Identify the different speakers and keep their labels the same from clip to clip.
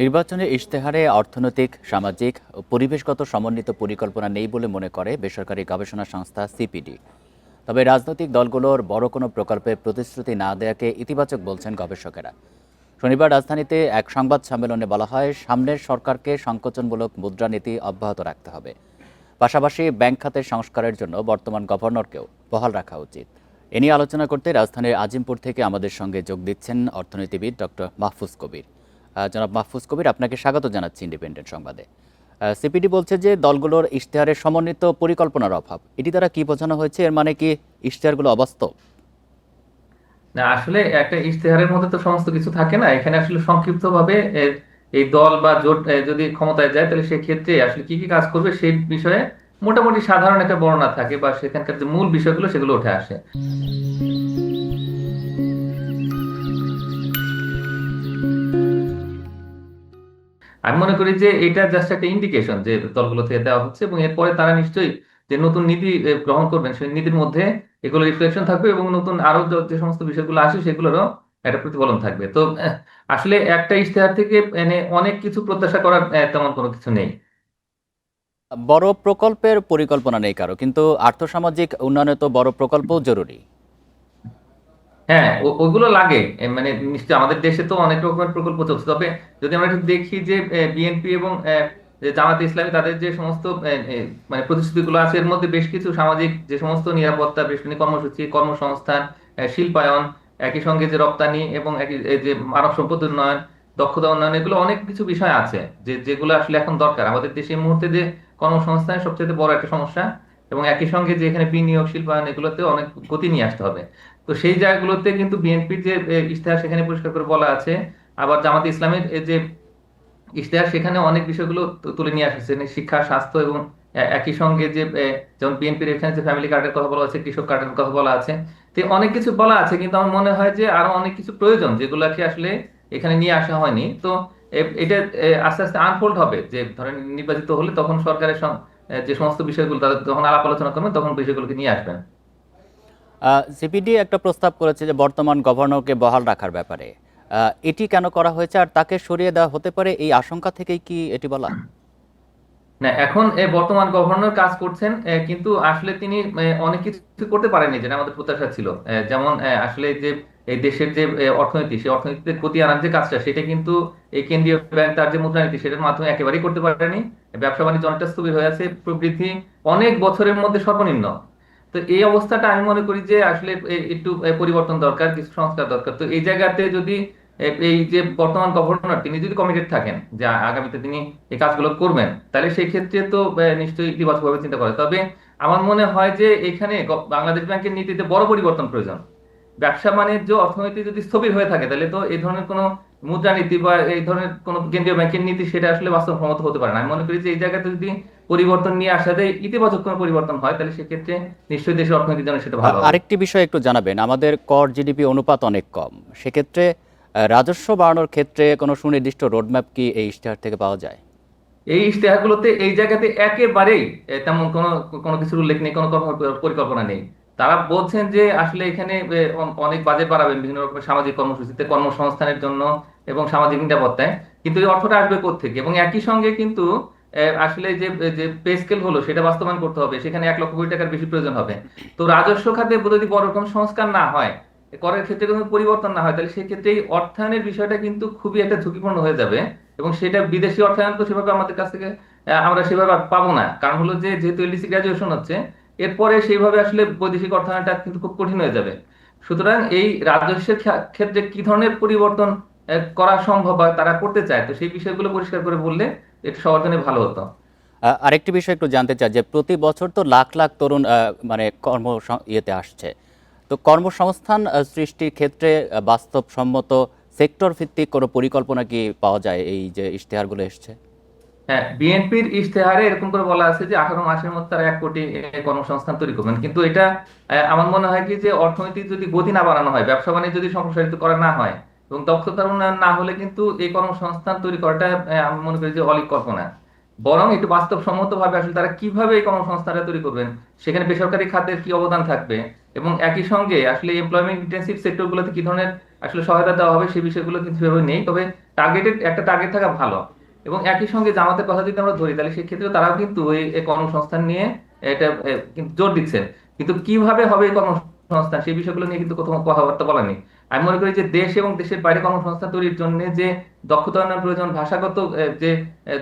Speaker 1: নির্বাচনের ইশতেহারে অর্থনৈতিক, সামাজিক ও পরিবেশগত সমন্বিত পরিকল্পনা নেই বলে মনে করে বেসরকারি গবেষণা সংস্থা সিপিডি। তবে রাজনৈতিক দলগুলোর বড় কোনো প্রকল্পের প্রতিশ্রুতি না দেয়াকে ইতিবাচক বলছেন গবেষকেরা। শনিবার রাজধানীতে এক সংবাদ সম্মেলনে বলা হয়, সামনের সরকারকে সংকোচনমূলক মুদ্রানীতি অব্যাহত রাখতে হবে। পাশাপাশি ব্যাংক খাতের সংস্কারের জন্য বর্তমান গভর্নরকেও বহাল রাখা উচিত। এ নিয়ে আলোচনা করতে রাজধানীর আজিমপুর থেকে আমাদের সঙ্গে যোগ দিচ্ছেন অর্থনীতিবিদ ডক্টর মাহফুজ কবির। জনাব মাহফুজ কবির, আপনাকে স্বাগত জানাচ্ছি ইন্ডিপেন্ডেন্ট সংবাদে। সিপিডি বলছে যে দলগুলোর ইশতেহারের সমন্বিত পরিকল্পনার অভাব। এটি দ্বারা কি বোঝানো হয়েছে? এর মানে কি ইশতেহারগুলো অবাস্তব?
Speaker 2: না, আসলে একটা ইশতেহারের মধ্যে তো সমস্ত কিছু থাকে না। এখানে আসলে সংক্ষিপ্ত ভাবে এই দল বা জোট যদি ক্ষমতায় যায় তাহলে সেক্ষেত্রে আসলে কি কি কাজ করবে সেই বিষয়ে মোটামুটি সাধারণ একটা বর্ণনা থাকে, বা সেখানকার যে মূল বিষয়গুলো সেগুলো উঠে আসে। আমি মনে করি যে এটা জাস্ট একটা ইন্ডিকেশন যে দলগুলো থেকে দেওয়া হচ্ছে, এবং এরপরে তারা নিশ্চয়ই যে নতুন নীতি গ্রহণ করবেন সেই নীতির মধ্যে এগুলো রিফ্লেকশন থাকবে, এবং নতুন আরো যে সমস্ত বিষয়গুলো আসে সেগুলোরও একটা প্রতিফলন থাকবে। তো আসলে একটা ইশতেহার থেকে অনেক কিছু প্রত্যাশা করার তেমন কোনো কিছু নেই।
Speaker 1: বড় প্রকল্পের পরিকল্পনা নেই কারো, কিন্তু আর্থসামাজিক উন্নয়নে তো বড় প্রকল্পও জরুরি।
Speaker 2: হ্যাঁ, ওইগুলো লাগে। নিশ্চয়ই আমাদের দেশে তো অনেক রকমের প্রকল্প চলছে, তবে যদি আমরা একটু দেখি যে বিএনপি এবং যে জামাতে ইসলামী তাদের যে সমস্ত প্রতিশ্রুতিগুলো আছে, এর মধ্যে বেশ কিছু সামাজিক যে সমস্ত নিরাপত্তা, বেষ্টনী কর্মসূচি, কর্মসংস্থান, শিল্পায়ন, একই সঙ্গে যে রপ্তানি এবং এই যে মানব সম্পদ উন্নয়ন, দক্ষতা উন্নয়ন, এগুলো অনেক কিছু বিষয় আছে যেগুলো আসলে এখন দরকার। আমাদের দেশে এই মুহূর্তে যে কর্মসংস্থানের সবচেয়ে বড় একটা সমস্যা, এবং একই সঙ্গে যে এখানে বিনিয়োগ, শিল্পায়ন, এগুলোতে অনেক গতি নিয়ে আসতে হবে। তো সেই জায়গাগুলোতে কিন্তু বিএনপির যে ইশতেহার সেখানে পরিষ্কার করে বলা আছে। আবার জামাতে ইসলামের এই যে ইশতেহার সেখানে অনেক বিষয়গুলো তুলে নিয়ে আসছে, শিক্ষা, স্বাস্থ্য, এবং একই সঙ্গে যে যেমন বিএনপির এখানে যে ফ্যামিলি কার্ডের কথা বলা আছে, কৃষক কার্ডের কথা বলা আছে। তো অনেক কিছু বলা আছে, কিন্তু আমার মনে হয় যে আরো অনেক কিছু প্রয়োজন যেগুলোকে আসলে এখানে নিয়ে আসা হয়নি। তো এটা আস্তে আস্তে আনফোল্ড হবে, যে ধরেন নির্বাচিত হলে তখন সরকারের যে সমস্ত বিষয়গুলো তাদের যখন আলাপ আলোচনা করবেন তখন বিষয়গুলোকে নিয়ে আসবেন।
Speaker 1: সিপিডি একটা প্রস্তাব করেছে যে বর্তমান গভর্নরকে বহাল রাখার ব্যাপারে। এটি কেন করা হয়েছে, আর তাকে সরিয়ে দেওয়া হতে পারে এই আশঙ্কা থেকেই কি এটি বলা?
Speaker 2: না, এখন বর্তমান গভর্নর কাজ করছেন, কিন্তু আসলে তিনি অনেক কিছু করতে পারেননি যেটা আমাদের প্রত্যাশা ছিল। যেমন আসলে যে এই দেশের যে অর্থনীতি, সেই অর্থনীতিতে গতি আনার যে কাজটা সেটা কিন্তু এই কেন্দ্রীয় ব্যাংক তার যে মুদ্রানীতি সেটার মাধ্যমে একেবারেই করতে পারেনি। ব্যবসা বাণিজ্য অনেকটা স্থবির হয়ে আছে, প্রবৃদ্ধি অনেক বছরের মধ্যে সর্বনিম্ন। তো এই অবস্থাটা আমি মনে করি যে আসলে একটু পরিবর্তন দরকার, কিছু সংস্কার দরকার। তো এই জায়গাতে যদি এই যে বর্তমান গভর্নর তিনি যদি কমিটেড থাকেন যে আগামীতে তিনি এই কাজগুলো করবেন, তাহলে সেই ক্ষেত্রে তো নিশ্চয়ই ইতিবাচকভাবে চিন্তা করে। তবে আমার মনে হয় যে এখানে বাংলাদেশ ব্যাংকের নীতিতে বড় পরিবর্তন প্রয়োজন। ব্যবসা বাণিজ্য, অর্থনীতি যদি স্থবির হয়ে থাকে তাহলে তো এই ধরনের কোনো মুদ্রানীতি বা এই ধরনের কোনো কেন্দ্রীয় ব্যাংকের নীতি সেটা আসলে বাস্তবসম্মত হতে পারে না। আমি মনে করি যে এই জায়গাতে যদি পরিবর্তন নিয়ে আসা যায়, ইতিবাচক কোনো পরিবর্তন হয়, তাহলে সেক্ষেত্রে নিশ্চয়ই দেশের অর্থনীতির জন্য সেটা ভালো হবে।
Speaker 1: আরেকটি বিষয় একটু জানাবেন, আমাদের কর জিডিপি অনুপাত অনেক কম। সেক্ষেত্রে রাজস্ব বাড়ানোর ক্ষেত্রে কোনো সুনির্দিষ্ট রোডম্যাপ কি এই ইশতেহার থেকে পাওয়া যায়?
Speaker 2: এই ইশতেহারগুলোতে এই জায়গাতে একেবারেই তেমন কোনো কোনো কিছুর উল্লেখ নেই, কোনো পরিকল্পনা নেই। তারা বলছেন যে আসলে এখানে অনেক বাজেট বাড়াবেন বিভিন্ন রকমের সামাজিক কর্মসূচিতে, কর্মসংস্থানের জন্য এবং সামাজিক নিরাপত্তায়। কিন্তু এই অর্থটা আসবে কোত্থেকে? এবং একই সঙ্গে কিন্তু আসলে যে যে পে স্কেল হলো সেটা বাস্তবায়ন করতে হবে, সেখানে 1 লক্ষ কোটি টাকার বেশি প্রয়োজন হবে। তো রাজস্ব খাতে যদি বড় রকম সংস্কার না হয়, করের ক্ষেত্রে কোনো পরিবর্তন না হয়, তাহলে সেক্ষেত্রে এই অর্থায়নের বিষয়টা কিন্তু খুবই একটা ঝুঁকিপূর্ণ হয়ে যাবে। এবং সেটা বিদেশি অর্থায়ন তো সেভাবে আমাদের কাছ থেকে আমরা সেভাবে আর পাবো না। কারণ হলো যে যেহেতু এলডিসি গ্রাজুয়েশন হচ্ছে, এরপরে সেইভাবে আসলে বৈদেশিক অর্থায়নটা কিন্তু খুব কঠিন হয়ে যাবে। সুতরাং এই রাজস্বের ক্ষেত্রে কি ধরনের পরিবর্তন করা সম্ভব বা তারা করতে চায়, তো সেই বিষয়গুলো পরিষ্কার করে বললে এটা সবার জন্য ভালো হতো।
Speaker 1: আরেকটি বিষয় একটু জানতে চাই যে প্রতি বছর তো লাখ লাখ তরুণ মানে ইয়েতে আসছে। তো কর্মসংস্থান সৃষ্টির ক্ষেত্রে বাস্তবসম্মত সেক্টর ভিত্তিক কোনো পরিকল্পনা কি পাওয়া যায় এই যে ইশতেহারগুলো এসছে?
Speaker 2: হ্যাঁ, বিএনপির ইশতেহারে এরকম করে বলা আছে যে 18 মাসের মধ্যে তারা 1 কোটি কর্মসংস্থান তৈরি করবেন। কিন্তু এটা আমার মনে হয় কি যে অর্থনীতি যদি গতি না বাড়ানো হয়, ব্যবসা বাণিজ্য যদি সম্প্রসারিত করা না হয়, এবং দক্ষতার উন্নয়ন না হলে কিন্তু এই কর্মসংস্থান তৈরি করাটা আমি মনে করি যে অলিক কল্পনা। বরং একটু বাস্তবসম্মত ভাবে আসলে তারা কিভাবে এই কর্মসংস্থানটা তৈরি করবেন, সেখানে বেসরকারি খাতের কি অবদান থাকবে, এবং একই সঙ্গে আসলে এমপ্লয়মেন্ট ইন্টেন্সিভ সেক্টর গুলোতে কি ধরনের আসলে সহায়তা দেওয়া হবে, সেই বিষয়গুলো কিন্তু সেভাবে নেই। তবে একটা টার্গেট থাকা ভালো। এবং একই সঙ্গে জামাতের কথা যদি আমরা ধরি, তাহলে সেক্ষেত্রে তারাও কিন্তু এই কর্মসংস্থান নিয়ে এটা কিন্তু জোর দিচ্ছেন। কিন্তু কিভাবে হবে এই কর্মসংস্থান, সেই বিষয়গুলো নিয়ে কিন্তু কোথাও কথাবার্তা বলা নেই। আমি মনে করি যে দেশ এবং দেশের বাইরে কর্মসংস্থান তৈরির জন্য যে দক্ষতা উন্নয়ন প্রয়োজন, ভাষাগত যে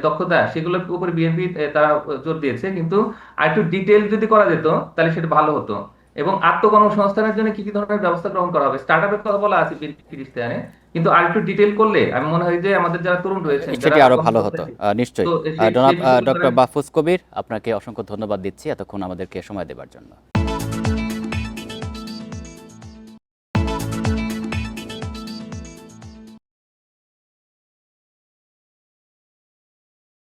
Speaker 2: দক্ষতা, সেগুলোর উপরে বিএনপি তারা জোর দিয়েছে। কিন্তু আরেকটু ডিটেল যদি করা যেত তাহলে সেটা ভালো হতো। এবং আত্মকর্মসংস্থানের জন্য কি কি ধরনের ব্যবস্থা গ্রহণ করা হবে, স্টার্ট আপের কথা বলা আছে বিএনপি ইশতেহারে, কিন্তু আরেকটু ডিটেল করলে আমি মনে হয় যে আমাদের যারা তরুণ রয়েছেন, যারা
Speaker 1: সেটি আরো ভালো হতো।
Speaker 2: কর্মসংস্থান, তো
Speaker 1: নিশ্চয়ই।
Speaker 2: সেই
Speaker 1: জনাব
Speaker 2: সেই বিষয়গুলো তারা
Speaker 1: ডক্টর মাহফুজ কবির, আপনাকে অসংখ্য ধন্যবাদ দিচ্ছি এতক্ষণ আমাদেরকে সময় দেওয়ার জন্য।